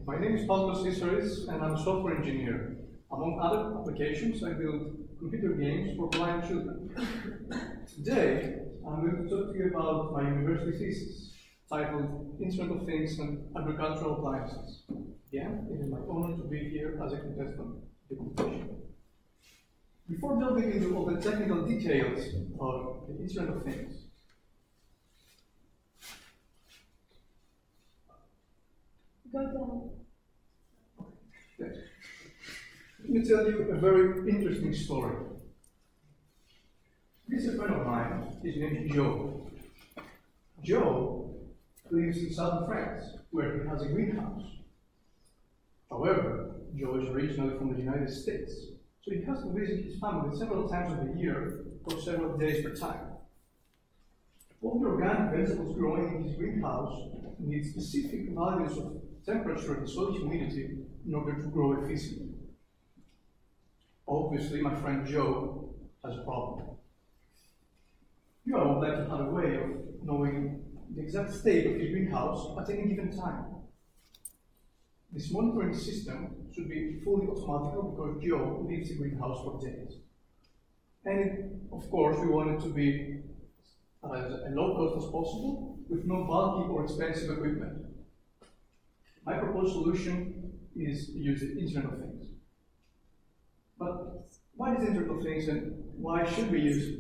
My name is Pavlos Isaris, and I'm a software engineer. Among other applications, I build computer games for blind children. Today, I'm going to talk to you about my university thesis, titled Internet of Things and Agricultural Appliances. Again, it is my honor to be here as a contestant of the competition. Before delving into all the technical details of the Internet of Things, let me tell you a very interesting story. This is a friend of mine. His name is Joe. Joe lives in southern France, where he has a greenhouse. However, Joe is originally from the United States, so he has to visit his family several times of the year for several days per time. All the organic vegetables growing in his greenhouse need specific values of temperature and soil humidity in order to grow efficiently. Obviously, my friend Joe has a problem. Joe would like to have a way of knowing the exact state of his greenhouse at any given time. This monitoring system should be fully automatic because Joe leaves the greenhouse for days. And of course, we want it to be as low cost as possible with no bulky or expensive equipment. My proposed solution is to use the Internet of Things. But what is Internet of Things and why should we use it?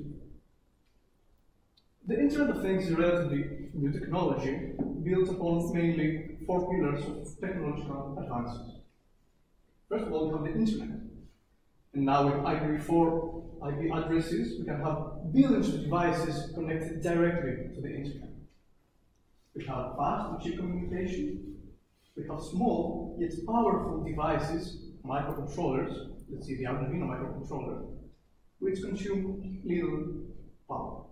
The Internet of Things is a relatively new technology built upon mainly 4 pillars of technological advances. First of all, we have the Internet. And now with IPv4 IP addresses, we can have billions of devices connected directly to the Internet. We have fast and cheap communication. We have small yet powerful devices, microcontrollers, let's see the Arduino microcontroller, which consume little power.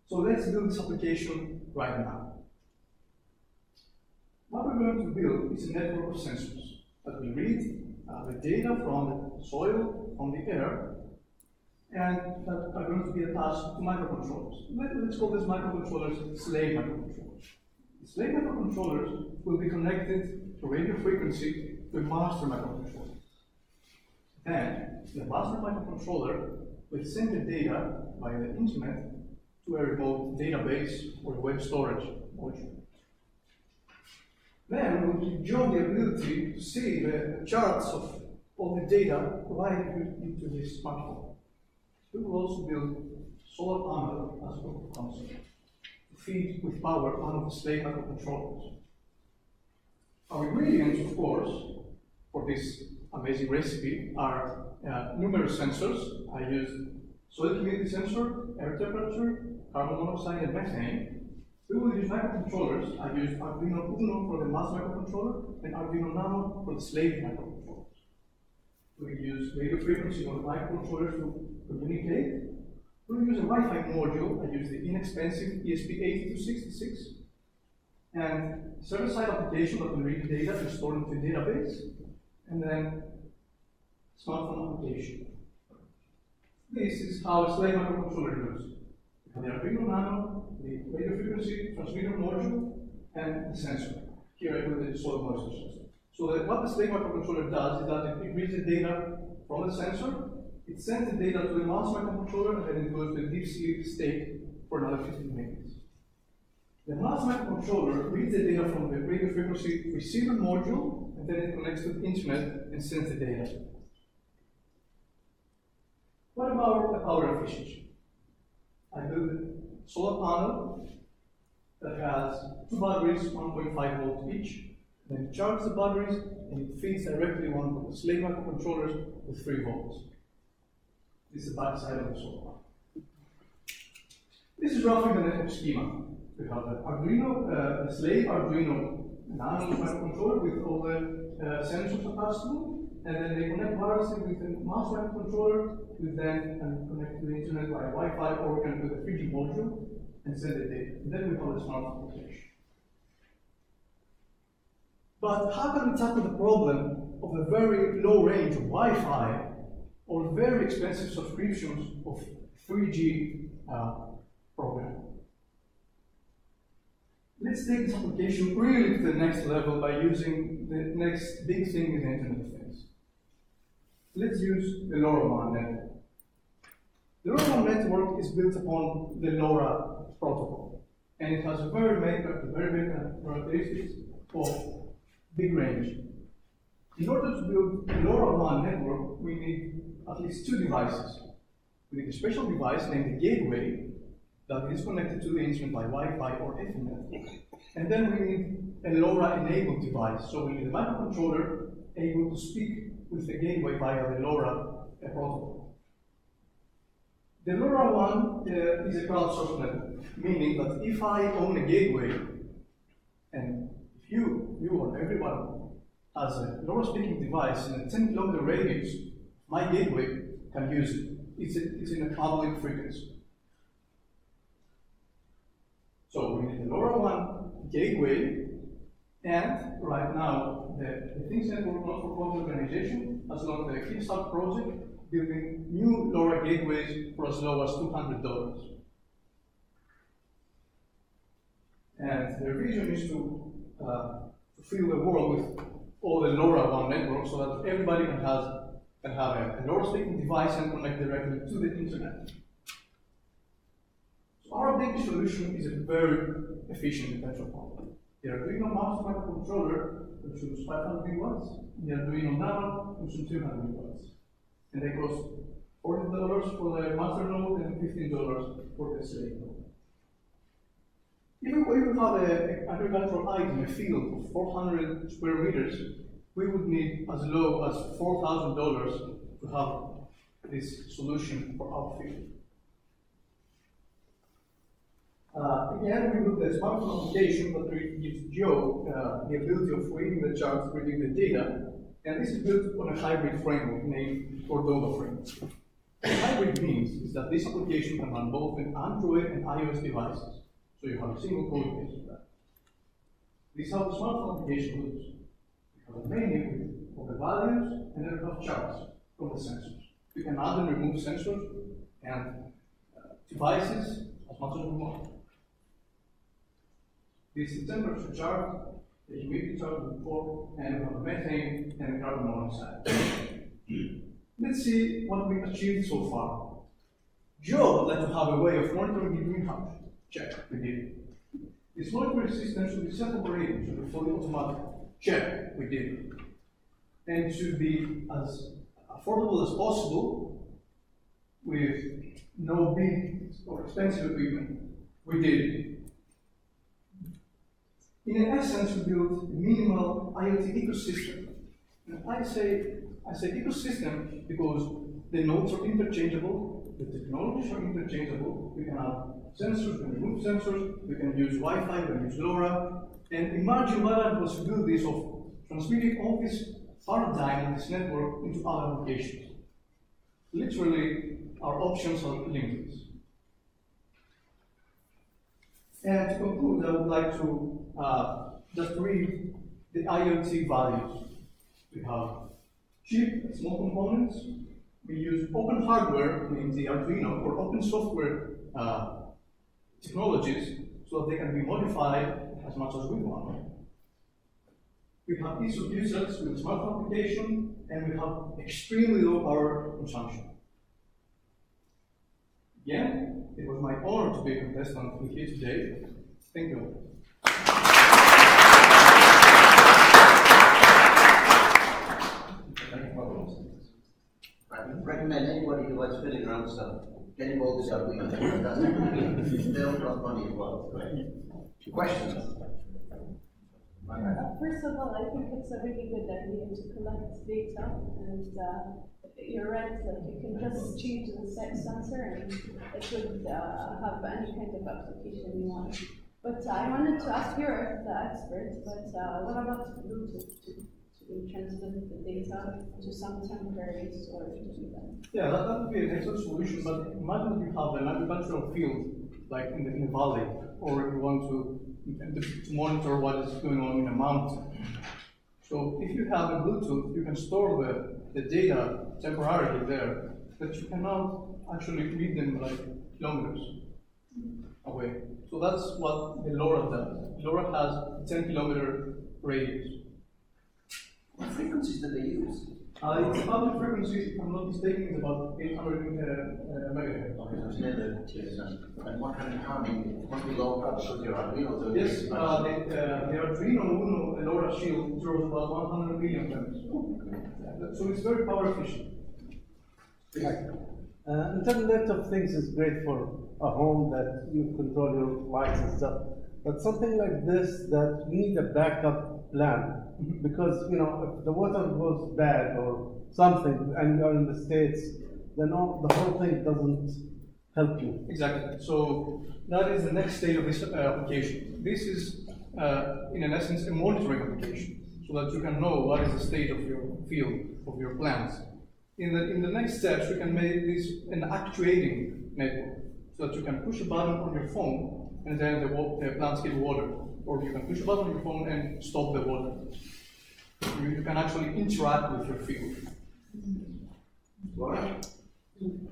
So let's build this application right now. What we're going to build is a network of sensors that will read the data from the soil, from the air, and that are going to be attached to microcontrollers. Let's call these microcontrollers slave microcontrollers. The slave microcontrollers will be connected to radio frequency to a master microcontroller. Then, the master microcontroller will send the data via the internet to a remote database or web storage module. Then we will give Joe the ability to see the charts of all the data provided into this smartphone. We will also build solar panel as a proof of concept to feed with power one of the slave microcontrollers. Our ingredients, of course, for this amazing recipe are numerous sensors. I used soil humidity sensor, air temperature, carbon monoxide, and methane. We will use microcontrollers. I used Arduino Uno for the mass microcontroller and Arduino Nano for the slave microcontrollers. We use radio frequency on the microcontrollers to communicate. We will use a Wi-Fi module. I use the inexpensive ESP8266. And server-side application that will read the data and store it into a database. And then smartphone application. This is how a slave microcontroller looks. We have the Arduino Nano, the radio frequency transmitter module, and the sensor. Here I put the soil moisture sensor. So what the slave microcontroller does is that it reads the data from the sensor, it sends the data to the master microcontroller, and then it goes to the deep sleep state for another 15 minutes. The master microcontroller reads the data from the radio frequency receiver module, and then it connects to the internet and sends the data. What about the power efficiency? I built a solar panel that has 2 batteries, 1.5 volts each. Then it charges the batteries and it feeds directly one of the slave microcontrollers with 3 volts. This is the back side of the solar panel. This is roughly the network schema. We have the Arduino, the slave Arduino Nano microcontroller with all the sensors attached to them, and then they connect wirelessly with the master microcontroller, who then can connect to the internet via Wi-Fi or can do the 3G module and send the data. And then we have a smart application. But how can we tackle the problem of a very low range of Wi-Fi or very expensive subscriptions of 3G program? Let's take this application really to the next level by using the next big thing in the Internet of Things. Let's use the LoRaWAN network. The LoRaWAN network is built upon the LoRa protocol, and it has very big characteristics of big range. In order to build a LoRaWAN network, we need at least two devices. We need a special device named the gateway that is connected to the instrument by Wi-Fi or Ethernet. And then we need a LoRa-enabled device. So we need a microcontroller able to speak with the gateway via the LoRa protocol. The LoRaWAN is a crowdsourced network, meaning that if I own a gateway, and if you or everyone has a LoRa-speaking device in a 10-kilometer radius, my gateway can use it. It's in a public frequency. So we need the LoRaWAN gateway, and right now the Things Network Not-for-Profit Organization has launched a Kickstart project building new LoRa gateways for as low as $200. And their vision is to fill the world with all the LoRaWAN networks so that everybody can have a LoRa-speaking device and connect directly to the internet. So our big solution is a very efficient in terms of power. The Arduino mouse microcontroller consumes 500 milliwatts. The Arduino Nano consumes 200 milliwatts. And they cost $40 for the master node and $15 for the slave node. If we have an agricultural item, a field of 400 square meters, we would need as low as $4,000 to have this solution for our field. Again, we built a smartphone application that gives Joe the ability of reading the charts, reading the data, and this is built on a hybrid framework named Cordova framework. What hybrid means is that this application can run both in Android and iOS devices, so you have a single code base for that. This is how the smartphone application looks. You have a menu of the values, and then you have charts from the sensors. You can add and remove sensors and devices as much as you want. This is the temperature chart, the humidity chart before, and we have a methane and a carbon monoxide. Let's see what we achieved so far. Joe would like to have a way of monitoring the greenhouse. Check, we did. This monitoring system should be self-operating, should be fully automatic. Check, we did. And it should be as affordable as possible with no big or expensive equipment. We did. In essence, we built a minimal IoT ecosystem. And I say ecosystem because the nodes are interchangeable, the technologies are interchangeable. We can add sensors, we can remove sensors, we can use Wi-Fi, we can use LoRa, and imagine what are the possibilities of transmitting all this paradigm of this network into other applications. Literally, our options are limitless. And to conclude, I would like to just read the IoT values. We have cheap, small components. We use open hardware, meaning the Arduino, or open software technologies, so that they can be modified as much as we want. We have ease of usage with smartphone application, and we have extremely low power consumption. Again, it was my honor to be a contestant with you today. Thank you. I recommend anybody who likes fiddling around stuff, get involved with Arduino. They'll cost money as well. Right. Questions? First of all, I think it's a really good idea to collect data, and you're right that you can just change the sex sensor and it would have any kind of application you want. But I wanted to ask, you're the expert, but what about Bluetooth to transmit the data to some temporary storage? Yeah, that would be an excellent solution, but imagine that you have an agricultural field, like in the valley, or you want to monitor what is going on in a mountain. So if you have a Bluetooth, you can store the data temporarily there, but you cannot actually read them like kilometers. away. So that's what the LoRa does. LoRa has a 10-kilometer radius. What frequencies do they use? Its public frequency, if I'm not mistaken, is about 800 megahertz. Okay, so it's near the TSM. And what kind of timing? Must be low power because your Arduino. Yes, the Arduino Uno LoRa shield draws about 100 million amps. So it's very power efficient. Internet of Things is great for a home that you control your lights and stuff. But something like this that you need a backup plan. Because, you know, if the water goes bad or something and you're in the States, then the whole thing doesn't help you. Exactly. So that is the next stage of this application. This is, in essence, a monitoring application, so that you can know what is the state of your field, of your plants. In the next steps, you can make this an actuating network, so that you can push a button on your phone and then the plants get water. Or you can push a button on your phone and stop the water. You can actually interact with your field.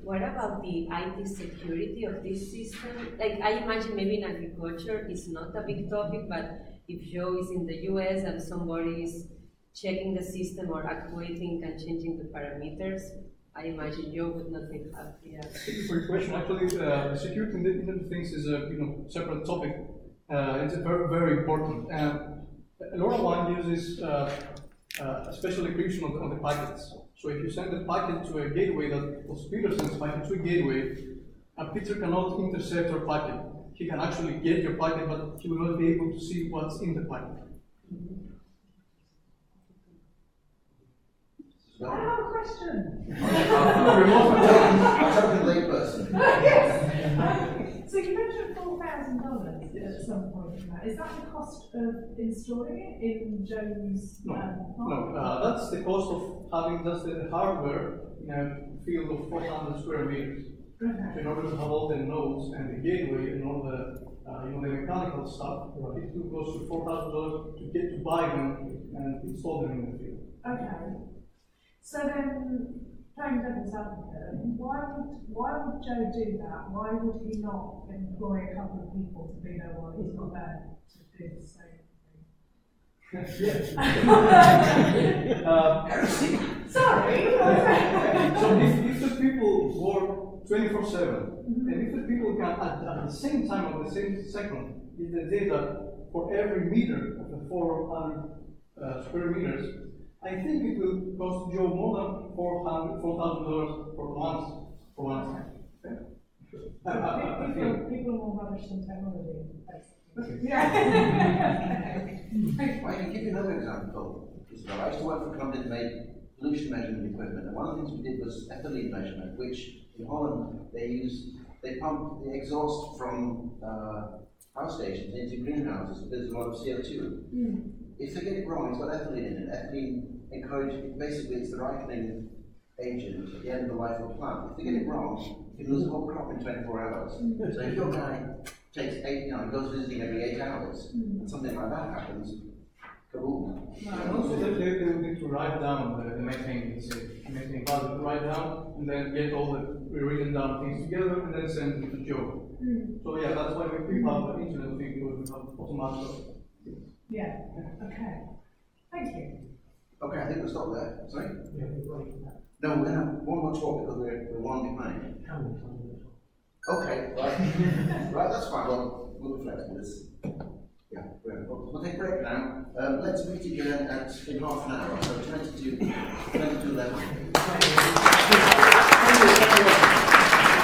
What about the IT security of this system? Like, I imagine maybe in agriculture it's not a big topic, but if Joe is in the US and somebody is checking the system or actuating and changing the parameters, I imagine Joe would not be happy. Thank you for your question. Actually, the security in the Internet of Things is a separate topic. It's very, very important. LoRaWAN uses a special encryption on the packets. So if you send a packet to a gateway Peter sends packet to a gateway, Peter cannot intercept your packet. He can actually get your packet, but he will not be able to see what's in the packet. I have a question. I'm talking layperson. Yes. So you mentioned $4,000 at some point in that. Is that the cost of installing it in Joe's? No, that's the cost of having just the hardware in a field of 400 square meters. Okay. So in order to have all the nodes and the gateway and all the the mechanical stuff, it will cost you $4,000 to get to buy them and install them in the field. Okay. So then, playing devil's advocate, why would Joe do that? Why would he not employ a couple of people to be there while he's not there to do the same thing? Sorry. So if the people work 24/7, and if the people can at the same time, at the same second, get the data for every meter of the 400 square meters, I think it will cost Joe more than $4,000 per month for one time. Okay? People are more rubbish than technology. Yeah. Well, I can give you another example. I used to work for a company that made pollution measurement equipment, and one of the things we did was ethylene measurement, which in Holland they pump the exhaust from power stations into greenhouses because there's a lot of CO2. If they get it wrong, it's got ethylene in it. Ethylene basically it's the ripening agent at the end of the life of a plant. If they get it wrong, you lose a whole crop in 24 hours. So if your guy takes goes visiting every 8 hours, and something like that happens, kaboom. And also they will need to write down the methane value, write down, and then get all the written down things together, and then send it to Joe. So yeah, that's why we have the Internet of Things, we have automatic. Yeah. Okay. Thank you. Okay, I think we'll stop there. Sorry? Yeah, No, we're going to have one more talk because we're one behind. Okay, right. Right, that's fine. Well, we'll be flexible. Yeah, we'll take a break now. Let's meet again in half an hour, so 22:11.